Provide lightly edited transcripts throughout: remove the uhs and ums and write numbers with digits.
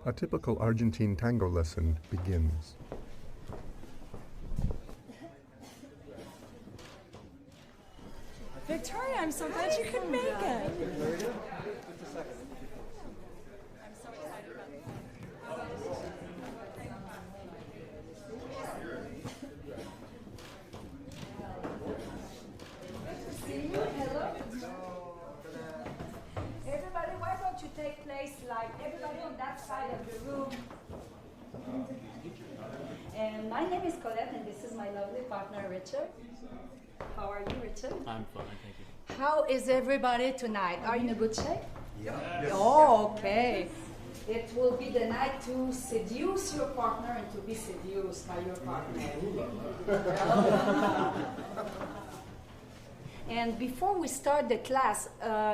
A typical Argentine tango lesson begins. Victoria, I'm so glad you could make it. I'm so excited about this. Everybody, why don't you take place like everybody on that side of the room? And my name is Colette, and this is my lovely partner, Richard. How are you, Richard? I'm fine, thank you. How is everybody tonight? Are you in a good shape? Yeah. Yes. Oh, okay. It will be the night to seduce your partner and to be seduced by your partner. And before we start the class,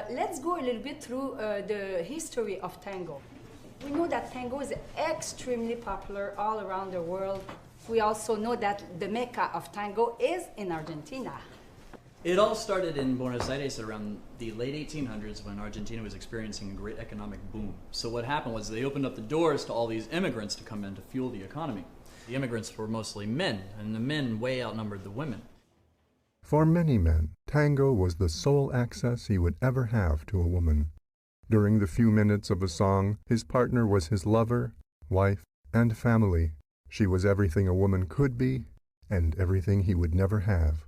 let's go a little bit through the history of tango. We know that tango is extremely popular all around the world. We also know that the Mecca of tango is in Argentina. It all started in Buenos Aires around the late 1800s when Argentina was experiencing a great economic boom. So what happened was they opened up the doors to all these immigrants to come in to fuel the economy. The immigrants were mostly men, and the men way outnumbered the women. For many men, tango was the sole access he would ever have to a woman. During the few minutes of a song, his partner was his lover, wife, and family. She was everything a woman could be, and everything he would never have.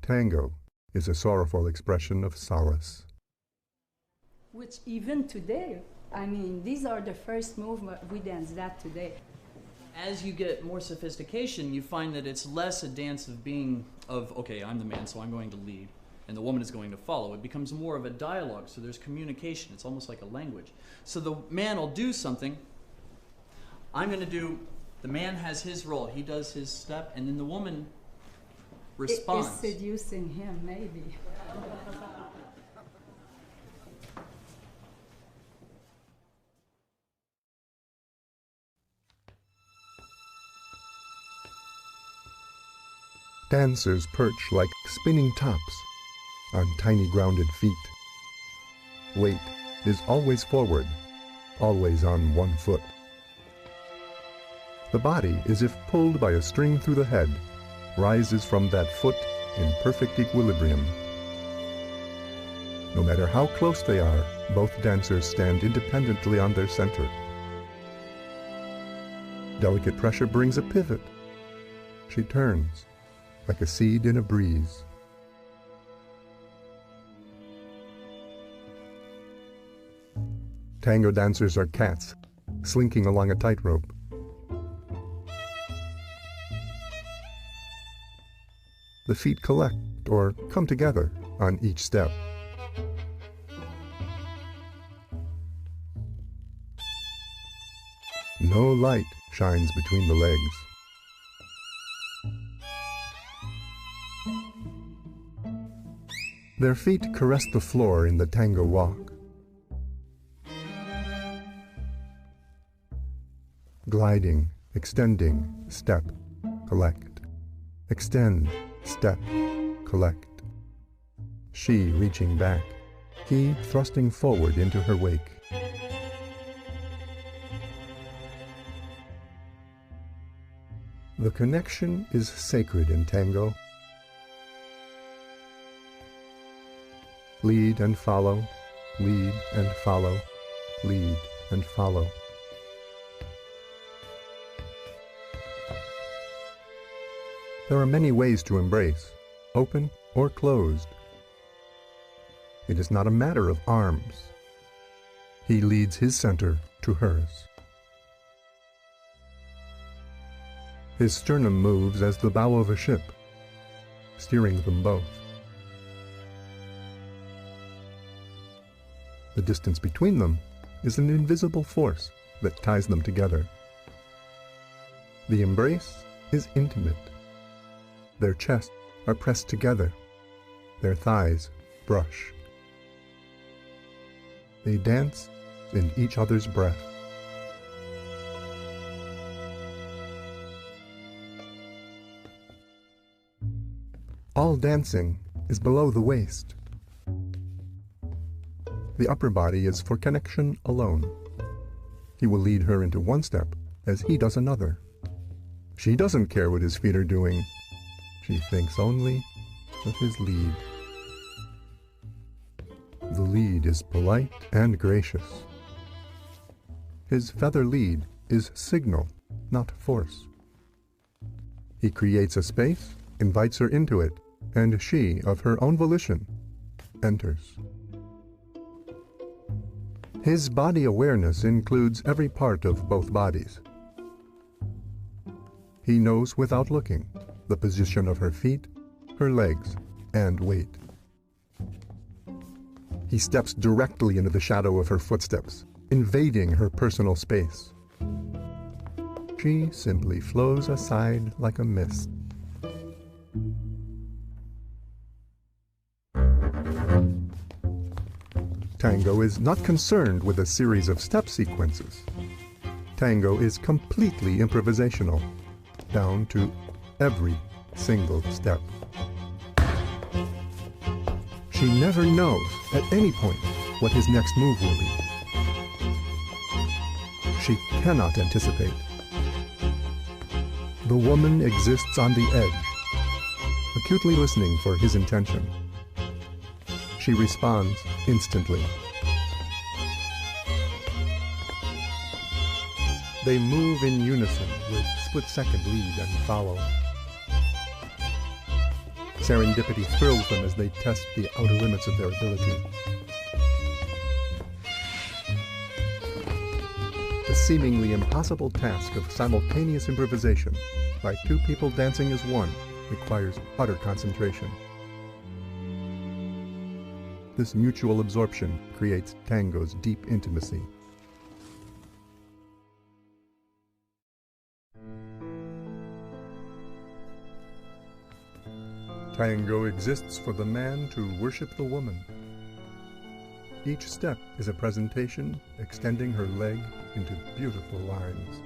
Tango is a sorrowful expression of solace. Which even today, I mean, these are the first movement we dance that today. As you get more sophistication, you find that it's less a dance of okay, I'm the man, so I'm going to lead, and the woman is going to follow. It becomes more of a dialogue, so there's communication. It's almost like a language. So the man will do something. The man has his role. He does his step, and then the woman responds. It is seducing him, maybe. Dancers perch like spinning tops on tiny grounded feet. Weight is always forward, always on one foot. The body, as if pulled by a string through the head, rises from that foot in perfect equilibrium. No matter how close they are, both dancers stand independently on their center. Delicate pressure brings a pivot. She turns, like a seed in a breeze. Tango dancers are cats, slinking along a tightrope. The feet collect or come together on each step. No light shines between the legs. Their feet caress the floor in the tango walk. Gliding, extending, step, collect. Extend, step, collect. She reaching back, he thrusting forward into her wake. The connection is sacred in tango. Lead and follow, lead and follow, lead and follow. There are many ways to embrace, open or closed. It is not a matter of arms. He leads his center to hers. His sternum moves as the bow of a ship, steering them both. The distance between them is an invisible force that ties them together. The embrace is intimate. Their chests are pressed together. Their thighs brush. They dance in each other's breath. All dancing is below the waist. The upper body is for connection alone. He will lead her into one step as he does another. She doesn't care what his feet are doing. She thinks only of his lead. The lead is polite and gracious. His feather lead is signal, not force. He creates a space, invites her into it, and she, of her own volition, enters. His body awareness includes every part of both bodies. He knows without looking the position of her feet, her legs, and weight. He steps directly into the shadow of her footsteps, invading her personal space. She simply flows aside like a mist. Tango is not concerned with a series of step sequences. Tango is completely improvisational, down to every single step. She never knows at any point what his next move will be. She cannot anticipate. The woman exists on the edge, acutely listening for his intention. She responds instantly. They move in unison with split-second lead and follow. Serendipity thrills them as they test the outer limits of their ability. The seemingly impossible task of simultaneous improvisation by two people dancing as one requires utter concentration. This mutual absorption creates tango's deep intimacy. Tango exists for the man to worship the woman. Each step is a presentation extending her leg into beautiful lines.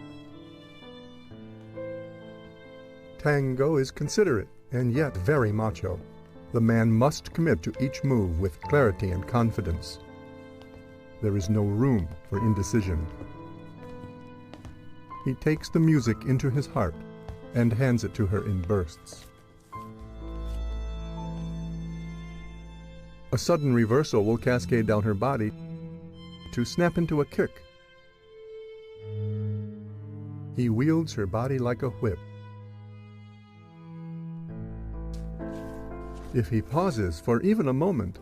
Tango is considerate and yet very macho. The man must commit to each move with clarity and confidence. There is no room for indecision. He takes the music into his heart and hands it to her in bursts. A sudden reversal will cascade down her body to snap into a kick. He wields her body like a whip. If he pauses for even a moment,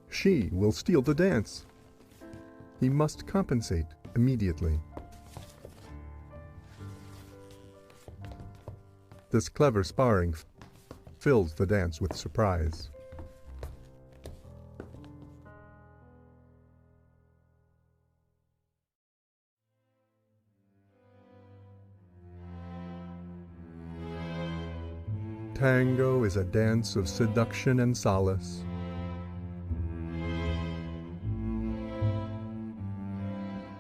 she will steal the dance. He must compensate immediately. This clever sparring fills the dance with surprise. Tango is a dance of seduction and solace.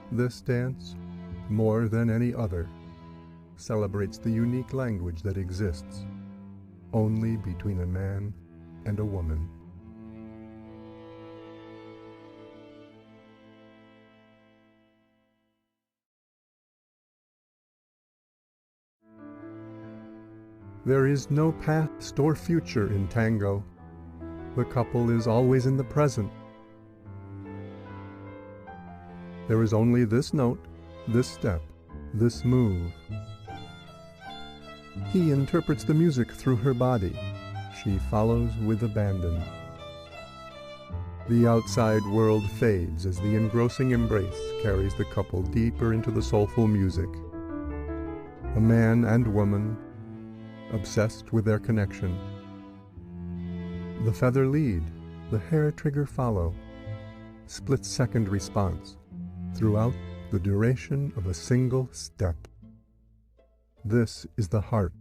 This dance, more than any other, celebrates the unique language that exists only between a man and a woman. There is no past or future in tango. The couple is always in the present. There is only this note, this step, this move. He interprets the music through her body. She follows with abandon. The outside world fades as the engrossing embrace carries the couple deeper into the soulful music. A man and woman, obsessed with their connection. The feather lead, the hair trigger follow, split-second response throughout the duration of a single step. This is the heart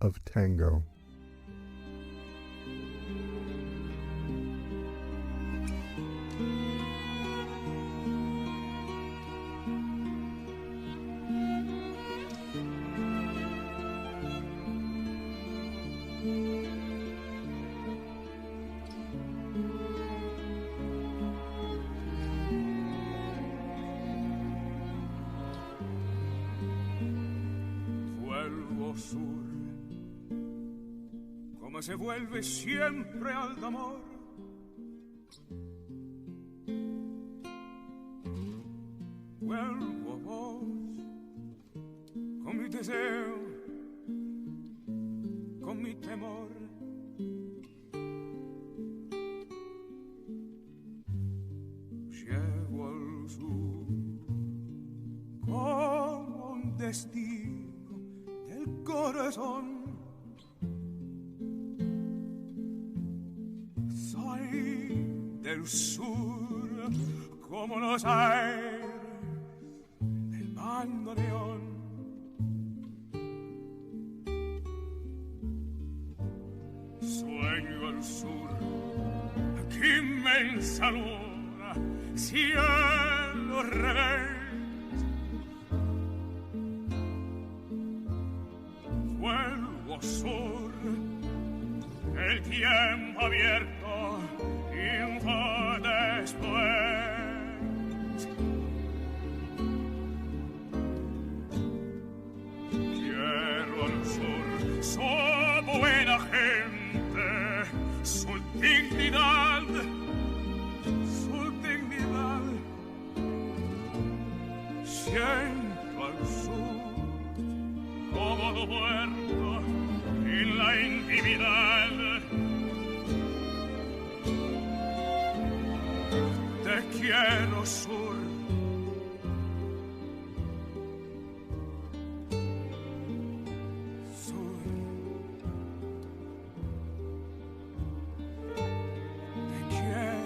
of tango. como se vuelve siempre al amor. Vuelvo a vos, con mi deseo, con mi temor. Llego al sur como un destino del corazón. Soy del sur como los aires del bandoneón. Sueño al sur que me saluda, cielo revés. Vuelvo sur, el tiempo abierto info después. Quiero al sur su buena gente, su dignidad, su dignidad. Siento al sur como muerto en la intimidad. Te quiero, sur. Sur. Te quiero.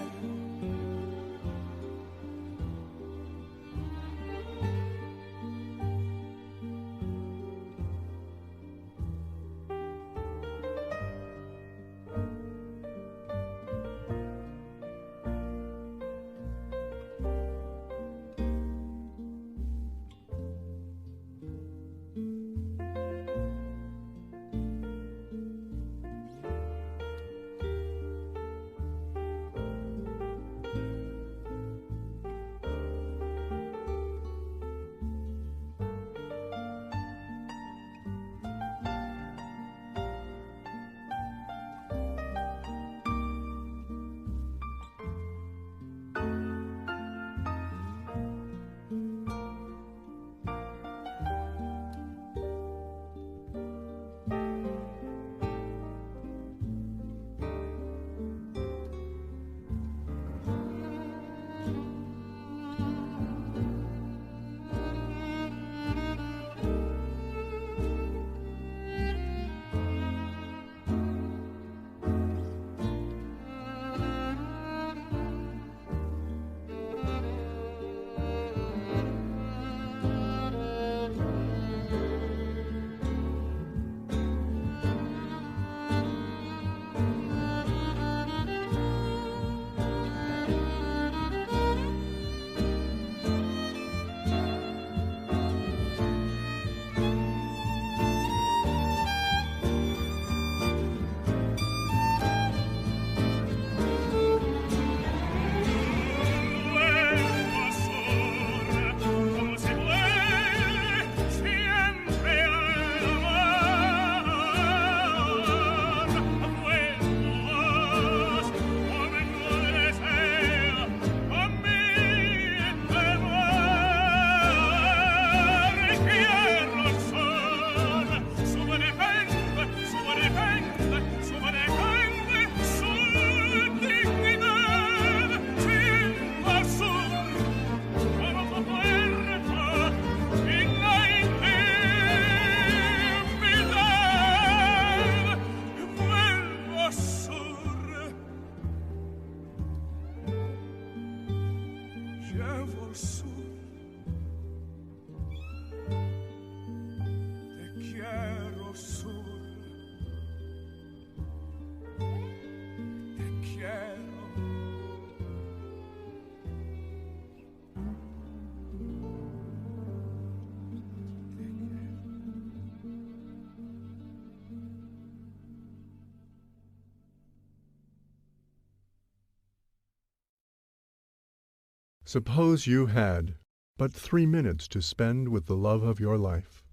Suppose you had but 3 minutes to spend with the love of your life.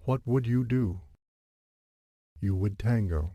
What would you do? You would tango.